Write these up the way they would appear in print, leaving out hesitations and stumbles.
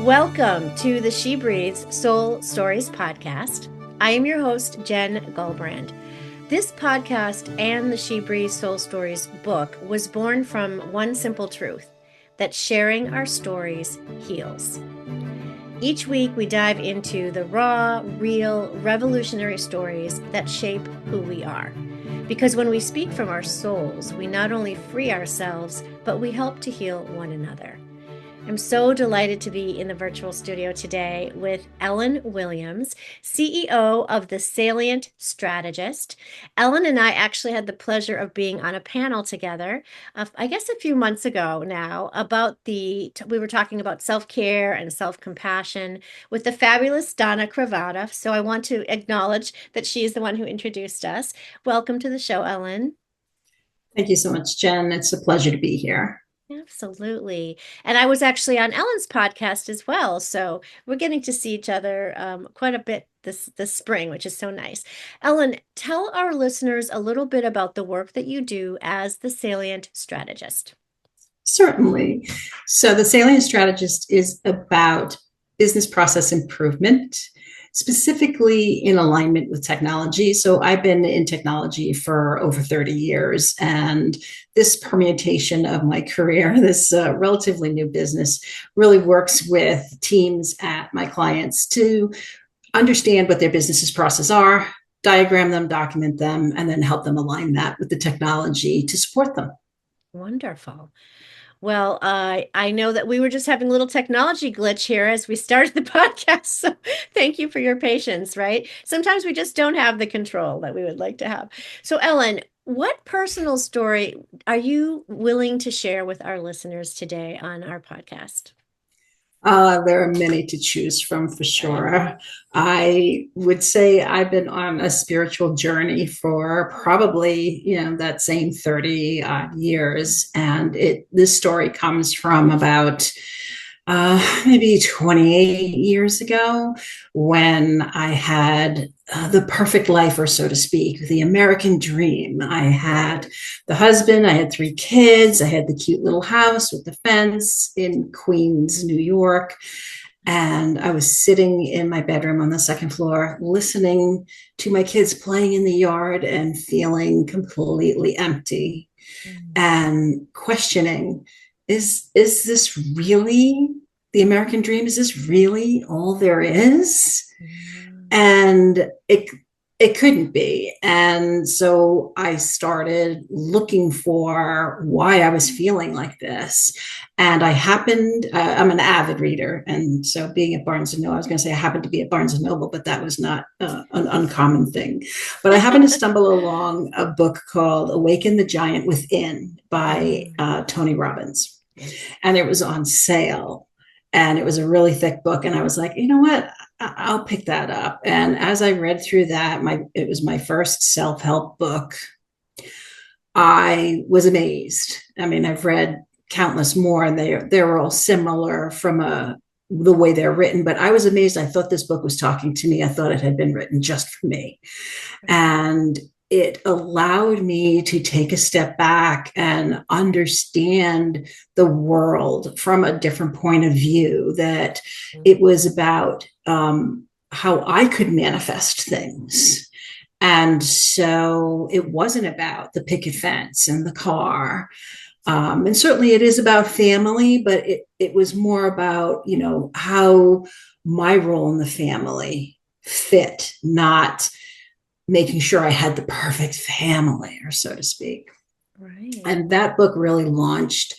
Welcome to the SheBreathes Soul Stories podcast. I am your host, Jen Gulbrand. This podcast and the SheBreathes Soul Stories book was born from one simple truth, that sharing our stories heals. Each week we dive into the raw, real, revolutionary stories that shape who we are. Because when we speak from our souls, we not only free ourselves, but we help to heal one another. I'm so delighted to be in the virtual studio today with Ellen Williams, CEO of The Salient Strategist. Ellen and I actually had the pleasure of being on a panel together, I guess a few months ago now, about we were talking about self-care and self-compassion with the fabulous Donna Cravata. So I want to acknowledge that she is the one who introduced us. Welcome to the show, Ellen. Thank you so much, Jen. It's a pleasure to be here. Absolutely. And I was actually on Ellen's podcast as well. So we're getting to see each other quite a bit this spring, which is so nice. Ellen, tell our listeners a little bit about the work that you do as the Salient Strategist. Certainly. So the Salient Strategist is about business process improvement, specifically in alignment with technology. So I've been in technology for over 30 years, and this permutation of my career, this relatively new business, really works with teams at my clients to understand what their business's processes are, diagram them, document them, and then help them align that with the technology to support them. Wonderful. Well, I know that we were just having a little technology glitch here as we started the podcast. So thank you for your patience, right? Sometimes we just don't have the control that we would like to have. So, Ellen, what personal story are you willing to share with our listeners today on our podcast? There are many to choose from for sure. I would say I've been on a spiritual journey for probably, that same 30 years. And this story comes from about maybe 28 years ago when I had the perfect life, or so to speak, the American dream. I had the husband, I had 3 kids, I had the cute little house with the fence in Queens, New York. And I was sitting in my bedroom on the second floor, listening to my kids playing in the yard and feeling completely empty and questioning, is this really the American dream? Is this really all there is? And it couldn't be. And so I started looking for why I was feeling like this. And I'm an avid reader. And so being at Barnes & Noble, I was going to say I happened to be at Barnes & Noble, but that was not an uncommon thing. But I happened to stumble along a book called Awaken the Giant Within by Tony Robbins. And it was on sale. And it was a really thick book. And I was like, you know what? I'll pick that up. And as I read through that, it was my first self-help book. I was amazed. I mean, I've read countless more, and they're all similar from the way they're written. But I was amazed. I thought this book was talking to me. I thought it had been written just for me. And it allowed me to take a step back and understand the world from a different point of view, that it was about how I could manifest things. And so it wasn't about the picket fence and the car. And certainly it is about family, but it was more about, how my role in the family fit, not making sure I had the perfect family, or so to speak. Right. And that book really launched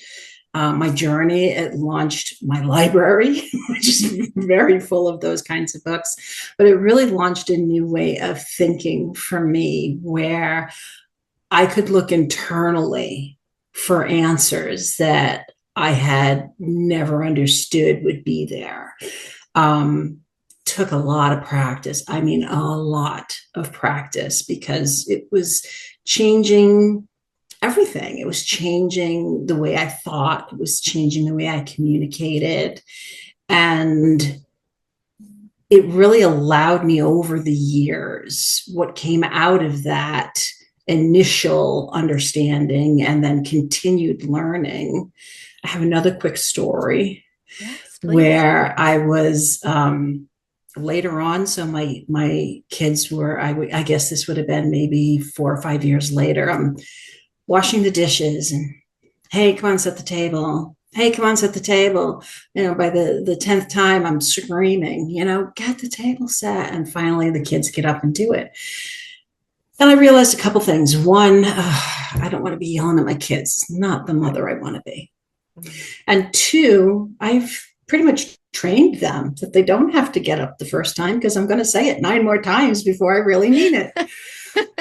my journey. It launched my library, which is very full of those kinds of books. But it really launched a new way of thinking for me, where I could look internally for answers that I had never understood would be there. Took a lot of practice. I mean, a lot of practice, because it was changing everything. It was changing the way I thought. It was changing the way I communicated. And it really allowed me over the years, what came out of that initial understanding and then continued learning. I have another quick story. Yes, Please. where I was later on. So my kids were, I guess this would have been maybe 4 or 5 years later. I'm washing the dishes and, hey, come on, set the table. Hey, come on, set the table. By the 10th time, I'm screaming, get the table set. And finally, the kids get up and do it. And I realized a couple things. One, I don't want to be yelling at my kids. It's not the mother I want to be. Mm. And two, I've pretty much trained them that they don't have to get up the first time because I'm going to say it 9 more times before I really mean it.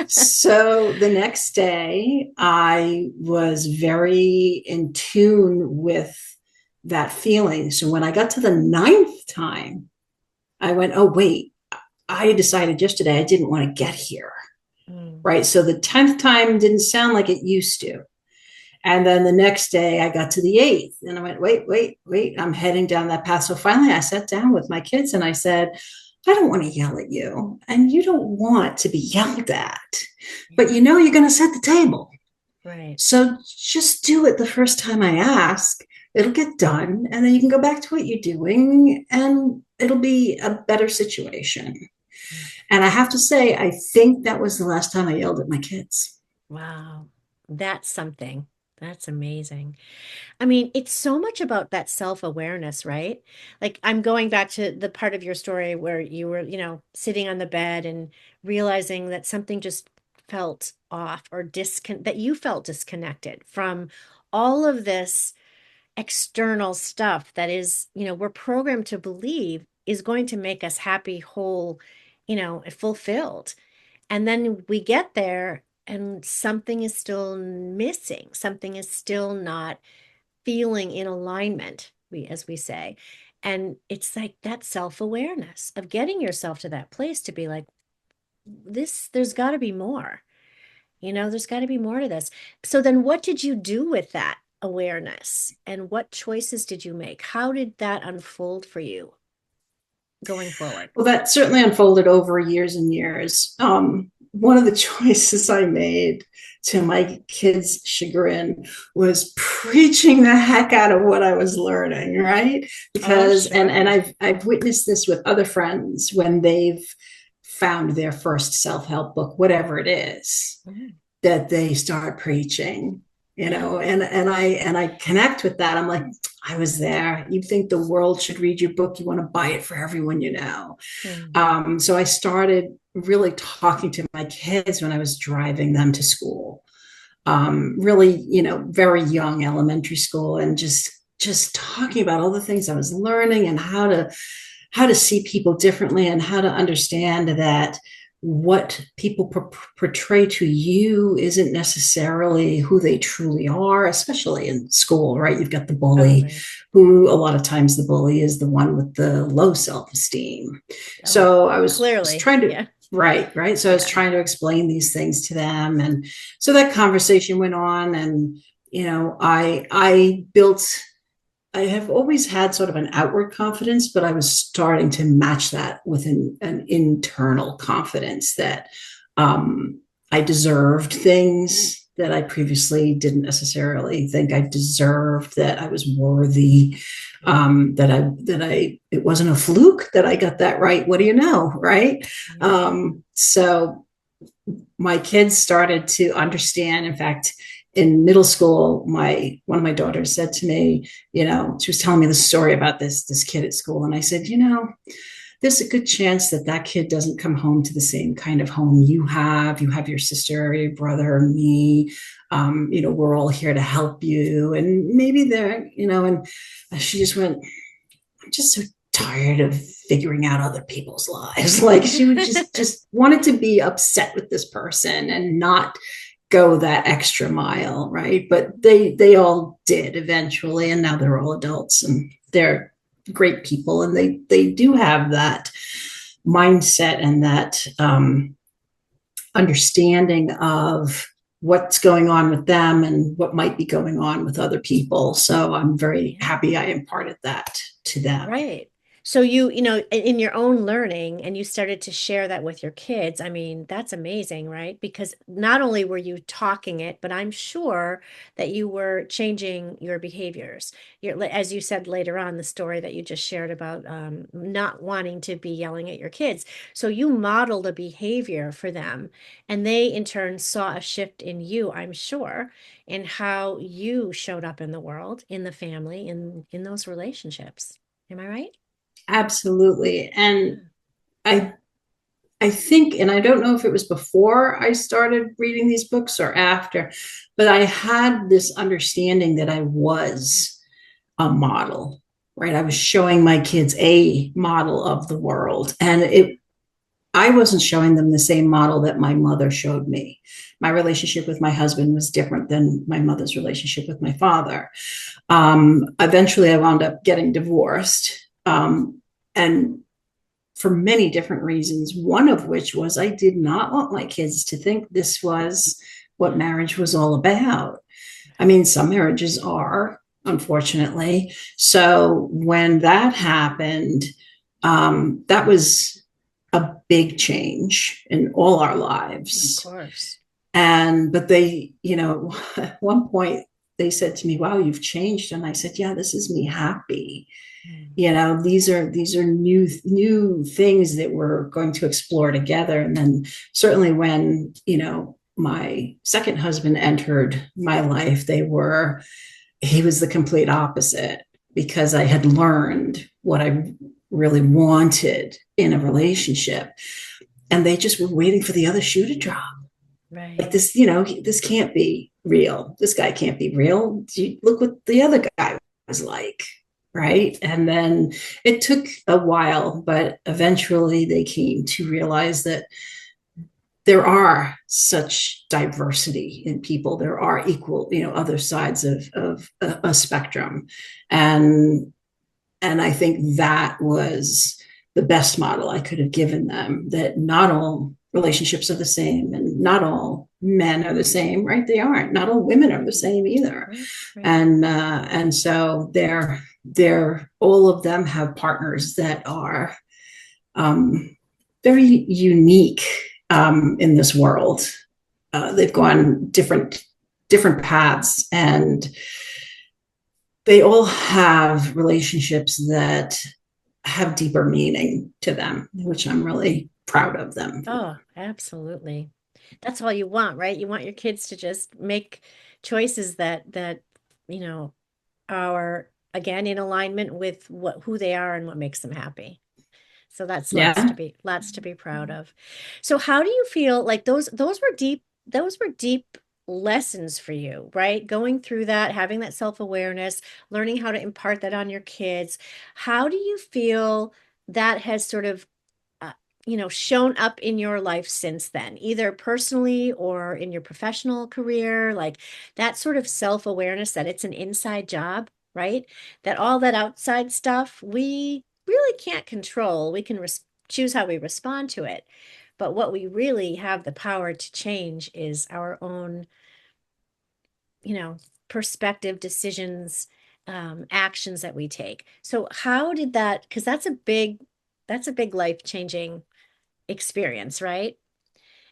So the next day, I was very in tune with that feeling. So when I got to the ninth time, I went, oh, wait, I decided yesterday I didn't want to get here. Mm. Right. So the 10th time didn't sound like it used to. And then the next day I got to the eighth and I went, wait, I'm heading down that path. So finally I sat down with my kids and I said, I don't want to yell at you and you don't want to be yelled at, but you're going to set the table. Right. So just do it the first time I ask. It'll get done and then you can go back to what you're doing and it'll be a better situation. And I have to say, I think that was the last time I yelled at my kids. Wow. That's something. That's amazing. I mean, it's so much about that self-awareness, right? Like I'm going back to the part of your story where you were, sitting on the bed and realizing that something just felt off or that you felt disconnected from all of this external stuff that is, we're programmed to believe is going to make us happy, whole, fulfilled. And then we get there and something is still missing. Something is still not feeling in alignment, as we say. And it's like that self-awareness of getting yourself to that place to be like, there's got to be more. There's got to be more to this. So then what did you do with that awareness and what choices did you make? How did that unfold for you going forward? Well, that certainly unfolded over years and years. One of the choices I made, to my kids' chagrin, was preaching the heck out of what I was learning, right? Oh, Because sure. and I've witnessed this with other friends when they've found their first self-help book, whatever it is, Mm. that they start preaching, Yeah. and I connect with that. I'm like, I was there. You think the world should read your book, you want to buy it for everyone you know. Mm. So I started really talking to my kids when I was driving them to school. Really, very young elementary school, and just talking about all the things I was learning and how to see people differently and how to understand that what people portray to you isn't necessarily who they truly are, especially in school, right? You've got the bully, Totally. who a lot of times the bully is the one with the low self-esteem. Oh, So I was clearly. trying to, Yeah. right. So I was Yeah. trying to explain these things to them. And so that conversation went on and, I built, I have always had sort of an outward confidence, but I was starting to match that with an internal confidence that I deserved things that I previously didn't necessarily think I deserved, that I was worthy, it wasn't a fluke that I got that right. What do you know, right? Yeah. So my kids started to understand. In fact, in middle school, one of my daughters said to me, she was telling me the story about this kid at school, and I said, there's a good chance that kid doesn't come home to the same kind of home you have. You have your sister, your brother, me. We're all here to help you, and maybe they're, and she just went, I'm just so tired of figuring out other people's lives. Like she would just wanted to be upset with this person and not go that extra mile, right? But they all did eventually, and now they're all adults and they're great people, and they do have that mindset and that understanding of what's going on with them and what might be going on with other people. So I'm very Yeah. happy I imparted that to them. Right. So you know, in your own learning, and you started to share that with your kids. I mean, that's amazing, right? Because not only were you talking it, but I'm sure that you were changing your behaviors. As you said later on, the story that you just shared about not wanting to be yelling at your kids. So you modeled a behavior for them, and they in turn saw a shift in you, I'm sure, in how you showed up in the world, in the family, in those relationships. Am I right? Absolutely. And Yeah. I I think, and I don't know if it was before I started reading these books or after, but I had this understanding that I was a model, right? I was showing my kids a model of the world. And I wasn't showing them the same model that my mother showed me. My relationship with my husband was different than my mother's relationship with my father. Eventually, I wound up getting divorced. And for many different reasons, one of which was I did not want my kids to think this was what marriage was all about. I mean, some marriages are, unfortunately. So when that happened, that was a big change in all our Of lives. course. But they, at one point they said to me, "Wow, you've changed." And I said, "Yeah, this is me happy." Mm. These are new things that we're going to explore together. And then certainly when my second husband entered my life, he was the complete opposite, because I had learned what I really wanted in a relationship, and they just were waiting for the other shoe to drop. Like Right. this, this can't be real. This guy can't be real. Look what the other guy was like. Right. And then it took a while, but eventually they came to realize that there are such diversity in people. There are equal, other sides of a spectrum. And I think that was the best model I could have given them, that not all relationships are the same and not all men are the same, right? They aren't. Not all women are the same either. Right. Right. And so they're all of them have partners that are very unique in this world. They've gone different paths, and they all have relationships that have deeper meaning to them, which I'm really proud of them for. Oh, absolutely. That's all you want, right? You want your kids to just make choices that, you know, are again in alignment with who they are and what makes them happy. So that's Yeah. lots to be proud of. So how do you feel like those were deep lessons for you, right? Going through that, having that self-awareness, learning how to impart that on your kids. How do you feel that has sort of uh, shown up in your life since then, either personally or in your professional career, like that sort of self-awareness that it's an inside job, right? That all that outside stuff we really can't control. We can choose how we respond to it. But what we really have the power to change is our own, you know, perspective, decisions, actions that we take. So how did that, because that's a big life changing experience, right?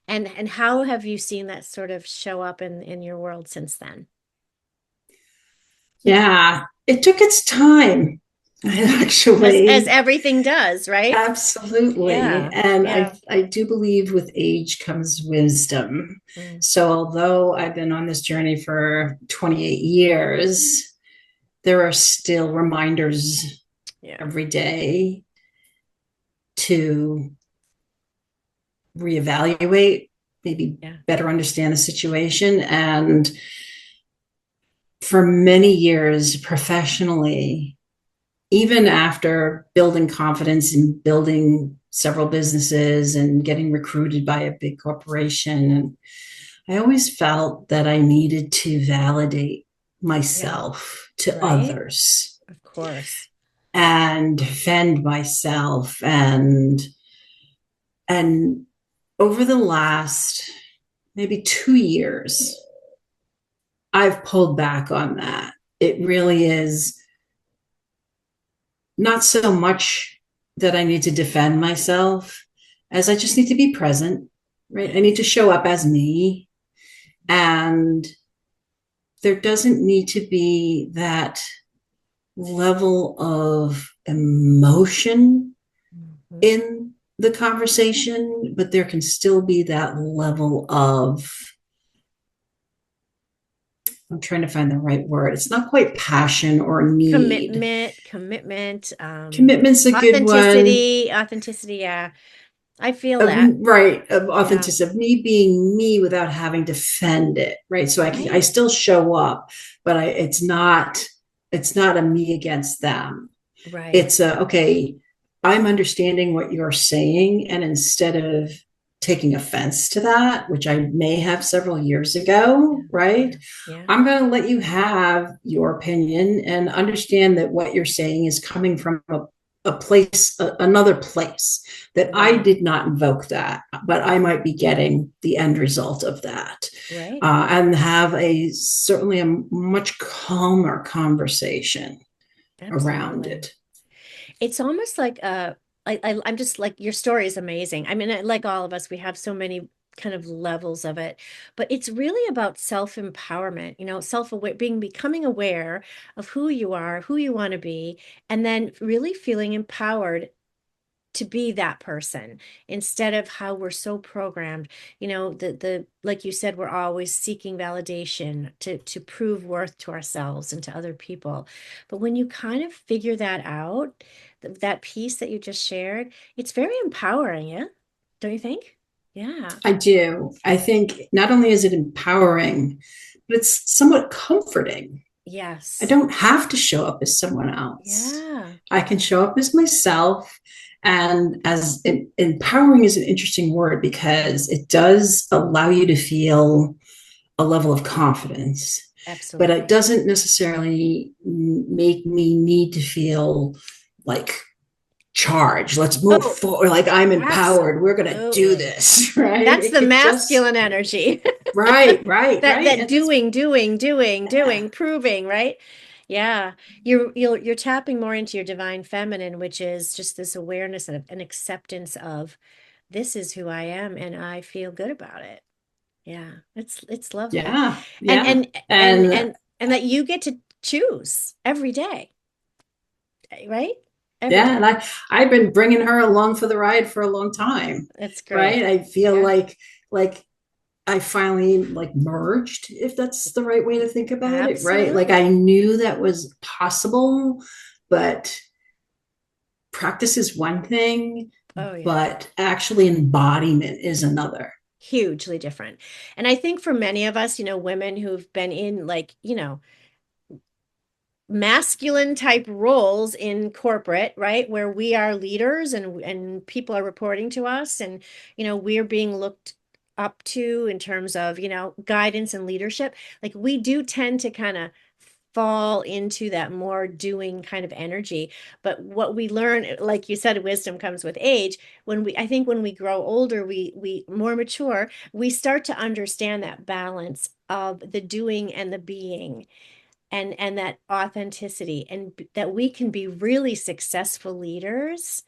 And how have you seen that sort of show up in your world since then? Yeah. It took its time, As actually. everything does, right? Absolutely. Yeah, And yeah. I do believe with age comes wisdom. Mm, So although I've been on this journey for 28 years, there are still reminders yeah, every day to reevaluate, maybe yeah, better understand the situation. And for many years professionally, even after building confidence and building several businesses and getting recruited by a big corporation, and I always felt that I needed to validate yeah, myself to right? others Of course. and defend myself. And over the last maybe 2 years, I've pulled back on that. It really is not so much that I need to defend myself, as I just need to be present, right? I need to show up as me. And there doesn't need to be that level of emotion Mhm. in the conversation, but there can still be that level of, I'm trying to find the right word. It's not quite passion or need. Commitment, Commitment's a good one. authenticity. Yeah, I feel Of, that. right, of Yeah, authenticity, of me being me without having to defend it, right? So I right, still show up, but it's not a me against them. right. It's a, okay, I'm understanding what you're saying, and instead of taking offense to that, which I may have several years ago, Yeah, right? yeah, yeah. I'm going to let you have your opinion and understand that what you're saying is coming from a place, another place, that I Right, did not invoke that, but I might be getting the end result of that. right. And have a certainly a much calmer conversation around Absolutely. it. It's almost like I'm just like your story is amazing. I mean, like all of us, we have so many kind of levels of it, but it's really about self-empowerment, self-aware, becoming aware of who you are, who you want to be, and then really feeling empowered to be that person instead of how we're so programmed. The like you said, we're always seeking validation to prove worth to ourselves and to other people. But when you kind of figure that out, that piece that you just shared, it's very empowering. Yeah, don't you think? Yeah. I do. I think not only is it empowering, but it's somewhat comforting. I Yes. don't have to show up as someone else. Yeah. I can show up as myself. And empowering is an interesting word because it does allow you to feel a level of confidence, but it Absolutely. doesn't necessarily make me need to feel like charge. Let's move Oh, forward. Like I'm empowered. We're going to do absolutely. this, right? That's It the could just, masculine energy. right, right, that right. that And that's, doing, yeah, proving, right? Yeah. You're tapping more into your divine feminine, which is just this awareness of an acceptance of this is who I am and I feel good about it. Yeah. It's lovely. yeah, And yeah. and and And and and that you get to choose every day, right? Every yeah, and day. I've been bringing her along for the ride for a long time, That's right? great. I feel Yeah. like I finally like merged, if that's the right way to think about it, right? Like Absolutely. I knew that was possible, but practice is one thing, Oh yeah. but actually embodiment is another. Hugely different. And I think for many of us, women who've been in like, masculine type roles in corporate, right? Where we are leaders and people are reporting to us and we're being looked up to in terms of, guidance and leadership. Like we do tend to kind of fall into that more doing kind of energy. But what we learn, like you said, wisdom comes with age. I think when we grow older, we more mature, we start to understand that balance of the doing and the being and that authenticity and that we can be really successful leaders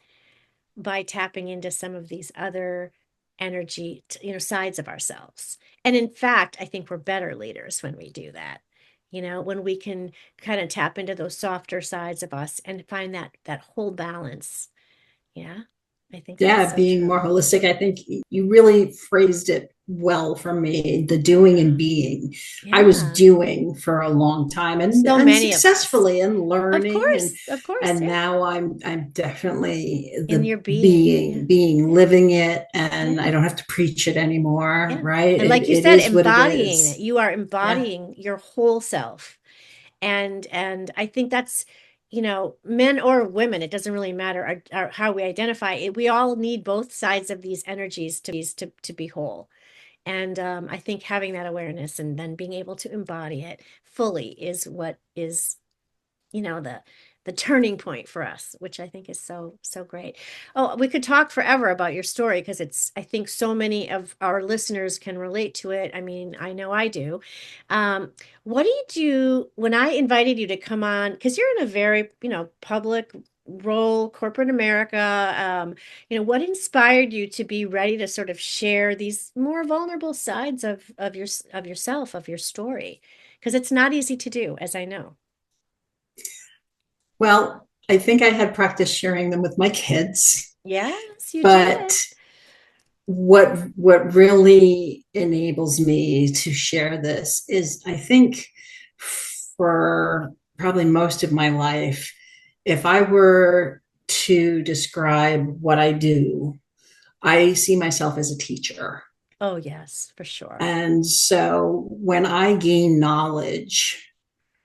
by tapping into some of these other energy sides of ourselves. And in fact, I think we're better leaders when we do that, when we can kind of tap into those softer sides of us and find that whole balance. Yeah, I think that's Yeah, so being true. more holistic. I think you really phrased it well for me, the doing and Yeah, being. I was yeah. doing for a long time and So and many of us. successfully and learning, Of course, and yeah. now I'm definitely In the your being, yeah, living it, and I yeah. don't have to preach it anymore, Yeah. right? And It like you it said, is what it embodying it. is. You are Yeah. embodying your whole self. And I think that's, men or women, it doesn't really matter how we identify it. We all need both sides of these energies to be whole. And I think having that awareness and then being able to embody it fully is what is the turning point for us, which I think is so great. Oh, we could talk forever about your story because I think so many of our listeners can relate to it. I mean, I know I do. What do you do when I invited you to come on? Because you're in a very, public role, corporate America, what inspired you to be ready to sort of share these more vulnerable sides of yourself, of your story? Because it's not easy to do, as I know. Well, I think I had practice sharing them with my kids, Yes, you did. but what really enables me to share this is, I think, for probably most of my life, if I were to describe what I do, I see myself as a teacher. Oh, yes, for sure. And so when I gain knowledge,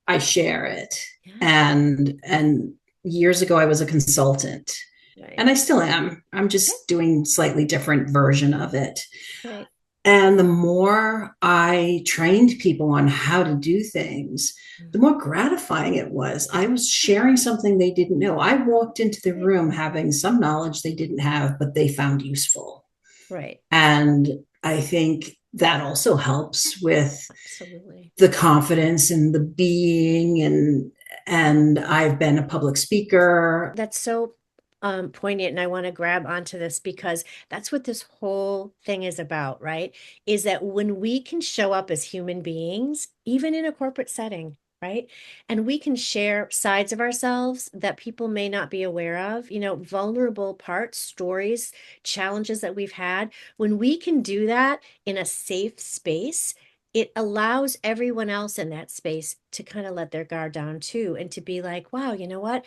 I share it. Yeah, And years ago I was a consultant, right, and I still am. I'm yeah, just doing slightly different version of it. right. And the more I trained people on how to do things, the Mhm. more gratifying it was. I was sharing something they didn't know. I walked into the Right, room having some knowledge they didn't have, but they found useful. right. And I think that also helps with Absolutely. the confidence and the being, and I've been a public speaker. That's so poignant, and I want to grab onto this because that's what this whole thing is about, right? Is that when we can show up as human beings, even in a corporate setting, right? And we can share sides of ourselves that people may not be aware of, vulnerable parts, stories, challenges that we've had. When we can do that in a safe space, it allows everyone else in that space to kind of let their guard down too, and to be like, wow, you know what?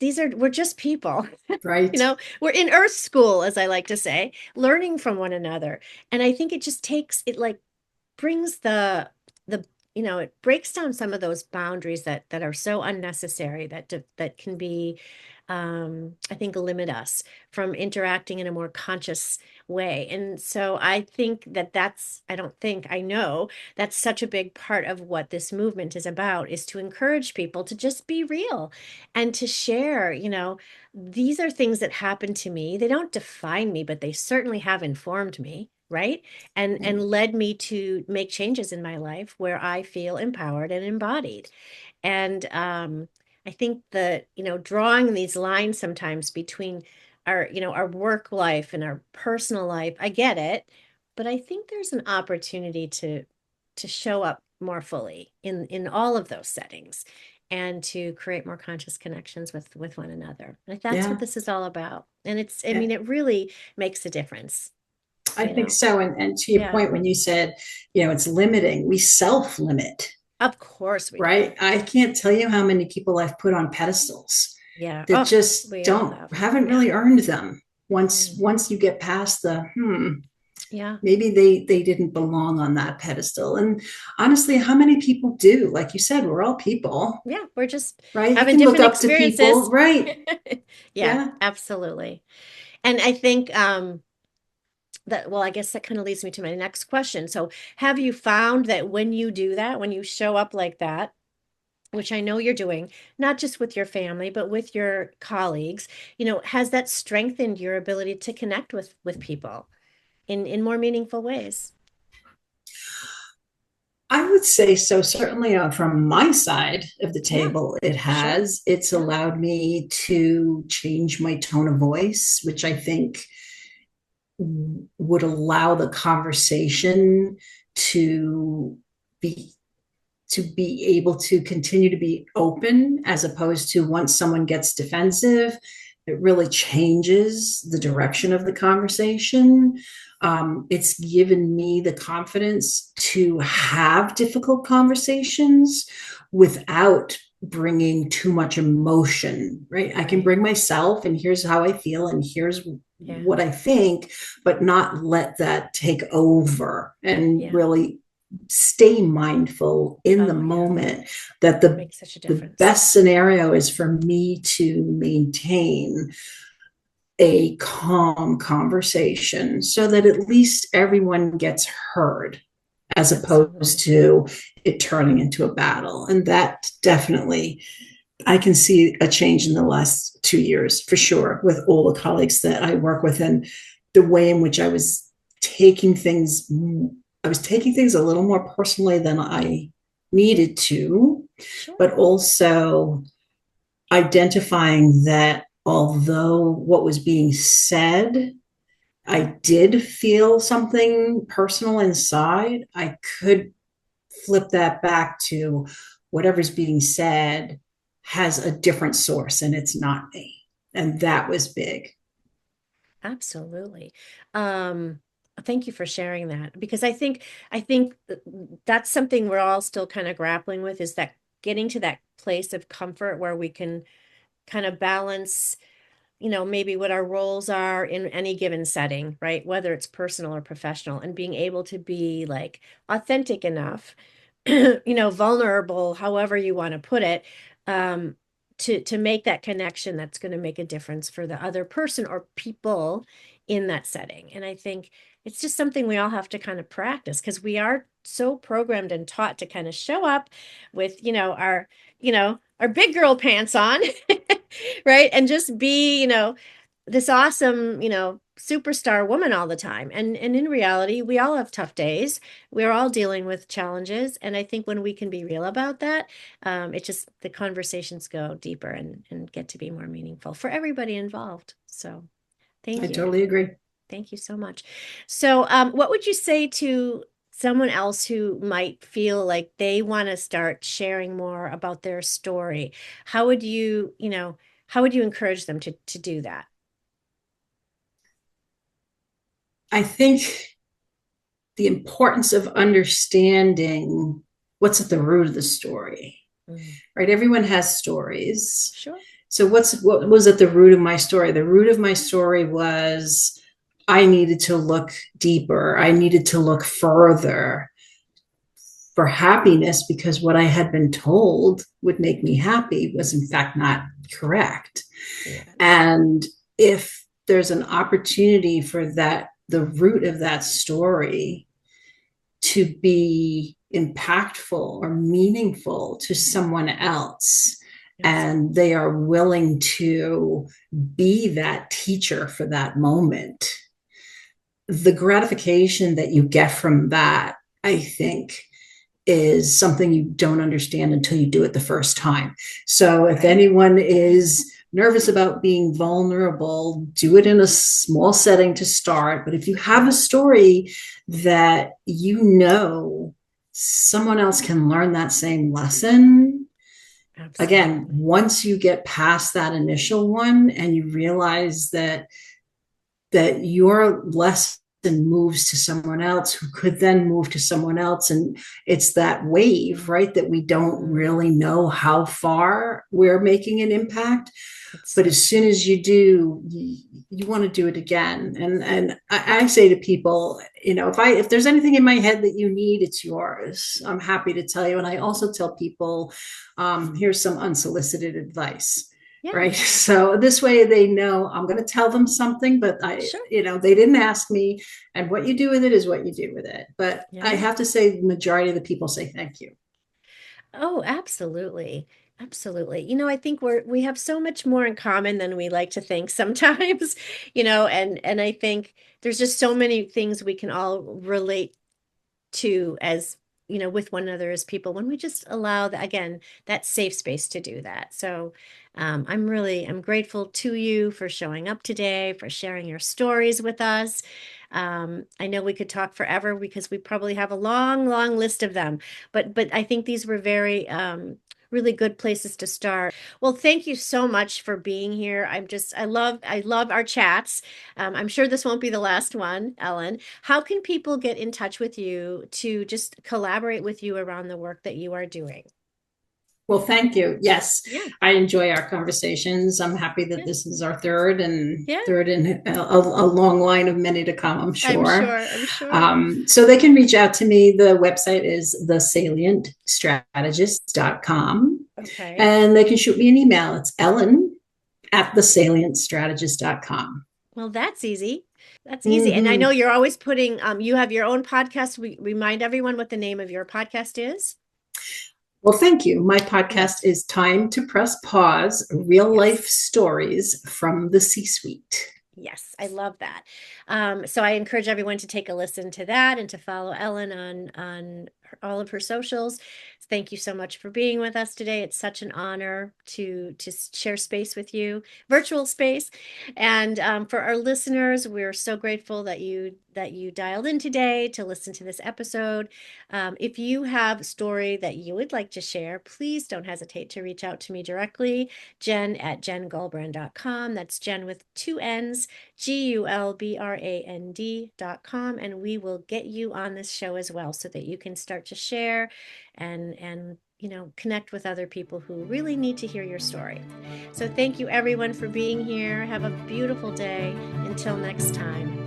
We're just people. Right. We're in earth school, as I like to say, learning from one another. And I think it just takes it, like, brings the it breaks down some of those boundaries that are so unnecessary, that can be, I think, limit us from interacting in a more conscious way. And so I think that's, I don't think, I know that's such a big part of what this movement is about, is to encourage people to just be real and to share. These are things that happen to me. They don't define me, but they certainly have informed me, right? And led me to make changes in my life where I feel empowered and embodied. And I think that, drawing these lines sometimes between our work life and our personal life, I get it, but I think there's an opportunity to show up more fully in all of those settings, and to create more conscious connections with one another. Like, that's what Yeah. this is all about. And I mean, it really makes a difference, I you think know. so. And to your Yeah. point, when you said, it's limiting, we self limit, Of course we do. right? I can't tell you how many people I've put on pedestals Yeah. that Oh, just we all have. haven't Yeah. really earned them. Once Mm. once you get past the Yeah. maybe they didn't belong on that pedestal. And honestly, how many people do? Like you said, we're all people, Yeah. We're just right? You having can look different up to people, experiences. right? Yeah, Yeah. absolutely. And I think that, well, I guess that kind of leads me to my next question. So, have you found that when you do that, when you show up like that, which I know you're doing, not just with your family, but with your colleagues, has that strengthened your ability to connect with people in more meaningful ways? I would say so. Certainly, from my side of the Yeah, table, it sure. has. It's Yeah, allowed me to change my tone of voice, which I think would allow the conversation to be able to continue to be open, as opposed to, once someone gets defensive, it really changes the direction of the conversation. It's given me the confidence to have difficult conversations without bringing too much emotion, right? I can right. bring myself, and here's how I feel, and here's Yeah, what I think, but not let that take over, and yeah. really stay mindful in the Oh, yeah. moment that the Makes such a the difference. best scenario is for me to maintain a calm conversation so that at least everyone gets heard, as opposed Absolutely. to it turning into a battle. And that definitely, I can see a change in the last 2 years for sure, with all the colleagues that I work with, and the way in which taking things I was taking things a little more personally than I needed to, Sure. but also identifying that although what was being said, I did feel something personal inside, I could flip that back to whatever's being said has a different source and it's not me. And that was big. Absolutely. Um, Thank you for sharing that because I think that's something we're all still kind of grappling with is that getting to that place of comfort where we can kind of balance, maybe what our roles are in any given setting, right? Whether it's personal or professional, and being able to be like authentic enough, vulnerable, however you want to put it, um, to make that connection that's going to make a difference for the other person or people in that setting. And I think it's just something we all have to kind of practice because we are so programmed and taught to kind of show up with, our big girl pants on, right? And just be, this awesome, superstar woman all the time. And in reality, we all have tough days. We're all dealing with challenges. And I think when we can be real about that, it just the conversations go deeper and get to be more meaningful for everybody involved. So I thank you. totally agree. Thank you so much. So what would you say to someone else who might feel like they want to start sharing more about their story? How would how would you encourage them to do that? I think the importance of understanding what's at the root of the story, Mm, right? Everyone has stories. sure. So what was at the root of my story? The root of my story was I needed to look deeper. I needed to look further for happiness because what I had been told would make me happy was in fact not correct. Yes. And if there's an opportunity for that, the root of that story to be impactful or meaningful to someone else, and Absolutely. they are willing to be that teacher for that moment, the gratification that you get from that, I think, is something you don't understand until you do it the first time. So if Right. anyone is nervous about being vulnerable, do it in a small setting to start. But if you have a story that someone else can learn that same lesson, again, Absolutely. once you get past that initial one and you realize that your lesson moves to someone else who could then move to someone else, and it's that wave, right, that we don't Mm, really know how far we're making an impact, it's but so as soon true. as you do, you want to do it again. And I say to people, if there's anything in my head that you need, it's yours. I'm happy to tell you. And I also tell people, here's some unsolicited advice. Yeah, Right. So this way they know I'm going to tell them something, but sure. they didn't ask me. And what you do with it is what you do with it. But I Yeah. have to say, the majority of the people say thank you. Oh, absolutely. Absolutely. I think we have so much more in common than we like to think sometimes, and I think there's just so many things we can all relate to as with one another as people when we just allow that again that safe space to do that. So I'm grateful to you for showing up today, for sharing your stories with us. I know we could talk forever because we probably have a long long list of them, but I think these were very really good places to start. Well, thank you so much for being here. I love our chats. I'm sure this won't be the last one, Ellen. How can people get in touch with you to just collaborate with you around the work that you are doing? Well, thank you. Yes, Yeah, I enjoy our conversations. I'm happy that yeah, this is our third and yeah. third in a long line of many to come, I'm I'm sure. sure. I'm sure. So they can reach out to me. The website is thesalientstrategist.com, Okay. and they can shoot me an email. It's Ellen at thesalientstrategist.com. Well, that's easy. That's easy. And I know Mm-hmm. you're always putting, you have your own podcast. We remind everyone what the name of your podcast is. Well, thank you. My podcast Yes. is Time to Press Pause, Real Yes. Life Stories from the C-Suite. Yes, I love that. So I encourage everyone to take a listen to that and to follow Ellen on all of her socials. thank you so much for being with us today. It's such an honor to share space with you, virtual space. And for our listeners, we're so grateful that you dialed in today to listen to this episode. If you have a story that you would like to share, please don't hesitate to reach out to me directly, Jen at jengulbrand.com. That's Jen with two N's, GULBRAND.com. And we will get you on this show as well so that you can start to share and connect with other people who really need to hear your story. So thank you everyone for being here. Have a beautiful day. Until next time.